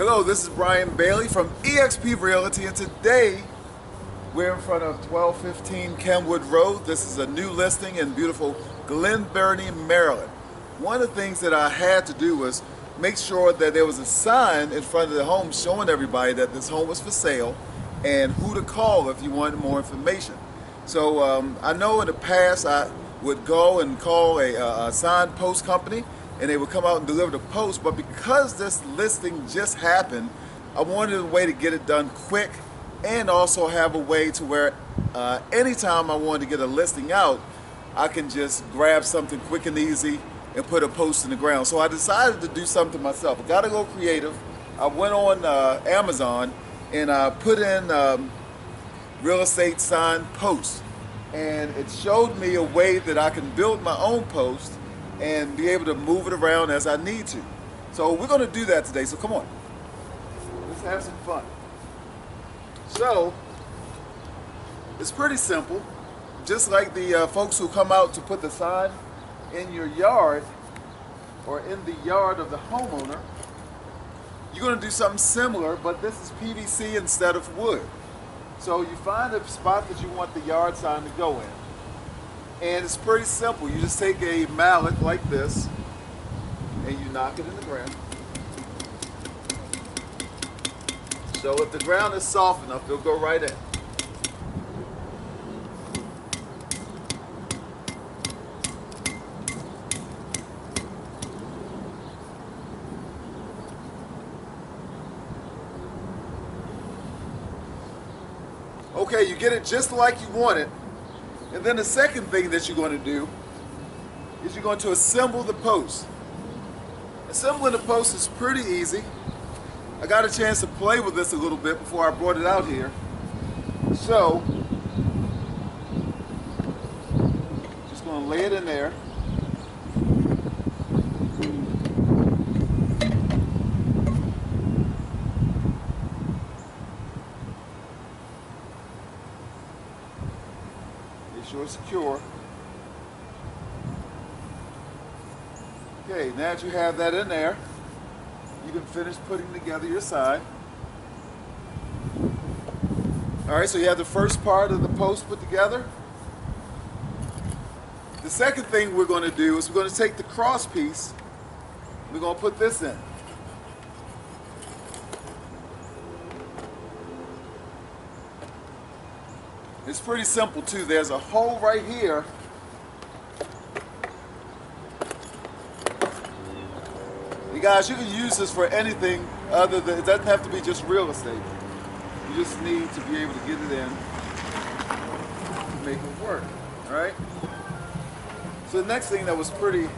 Hello, this is Brian Bailey from eXp Realty, and today we're in front of 1215 Kenwood Road. This is a new listing in beautiful Glen Burnie, Maryland. One of the things that I had to do was make sure that there was a sign in front of the home showing everybody that this home was for sale and who to call if you wanted more information. So I know in the past I would go and call a sign post company and they would come out and deliver the post, but because this listing just happened, I wanted a way to get it done quick and also have a way to where anytime I wanted to get a listing out, I can just grab something quick and easy and put a post in the ground. So I decided to do something myself. I got to go creative. I went on Amazon and I put in real estate sign post, and it showed me a way that I can build my own post and be able to move it around as I need to. So we're going to do that today, so come on. Let's have some fun. So, it's pretty simple. Just like the folks who come out to put the sign in your yard or in the yard of the homeowner, you're going to do something similar, but this is PVC instead of wood. So you find a spot that you want the yard sign to go in. And it's pretty simple. You just take a mallet like this and you knock it in the ground. So if the ground is soft enough, it'll go right in. Okay, you get it just like you want it. And then the second thing that you're going to do is you're going to assemble the post. Assembling the post is pretty easy. I got a chance to play with this a little bit before I brought it out here. So, just going to lay it in there. Make sure it's secure. Okay, now that you have that in there, you can finish putting together your sign. Alright, so you have the first part of the post put together. The second thing we're going to do is we're going to take the cross piece, we're going to put this in. It's pretty simple too. There's a hole right here. You guys, you can use this for anything other than, it doesn't have to be just real estate. You just need to be able to get it in to make it work, all right? So the next thing that was pretty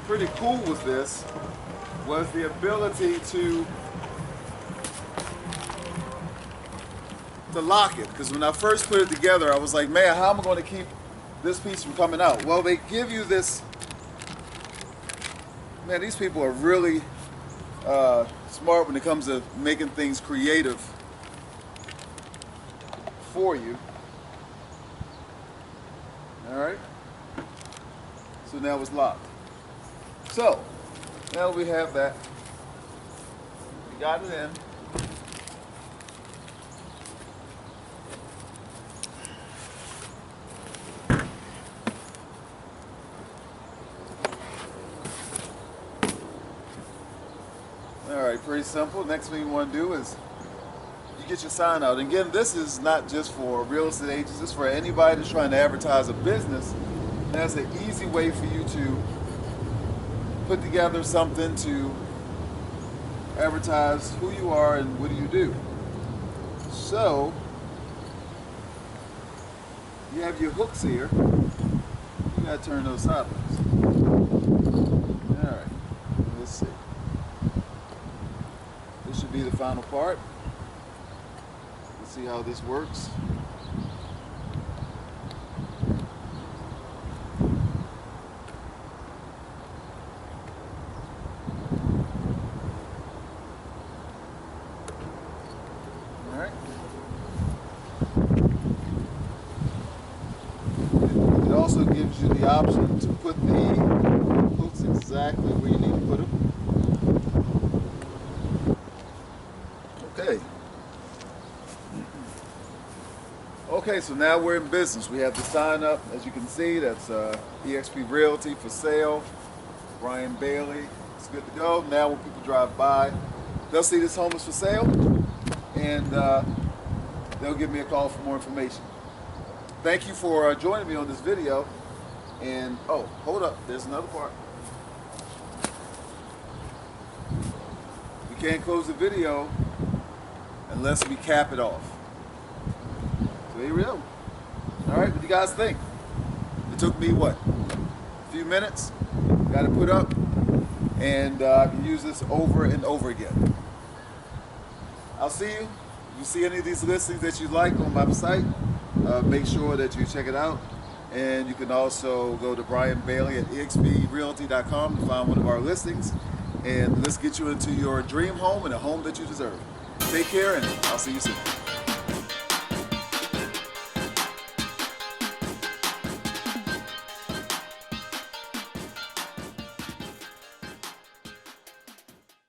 cool with this was the ability to lock it, because when I first put it together I was like, man, how am I going to keep this piece from coming out? Well, they give you this. Man, these people are really smart when it comes to making things creative for you. Alright, so now it's locked. So now we have that, we got it in. Alright, pretty simple. Next thing you want to do is you get your sign out. And again, this is not just for real estate agents, it's for anybody that's trying to advertise a business. And that's an easy way for you to put together something to advertise who you are and what do you do. So, you have your hooks here. You gotta turn those sideways. Alright, let's see. This should be the final part. Let's see how this works. All right. It also gives you the option to put the hooks exactly where you need to put them. Okay. Okay, so now we're in business. We have the sign up, as you can see, that's eXp Realty for sale. Brian Bailey, it's good to go. Now when people drive by, they'll see this home is for sale, and they'll give me a call for more information. Thank you for joining me on this video. And, oh, hold up, there's another part. We can't close the video unless we cap it off. So here we go. All right, what do you guys think? It took me, what, a few minutes? Got it put up, and I can use this over and over again. I'll see you. If you see any of these listings that you like on my site, make sure that you check it out. And you can also go to Brian Bailey at exprealty.com to find one of our listings. And let's get you into your dream home and a home that you deserve. Take care, and I'll see you soon.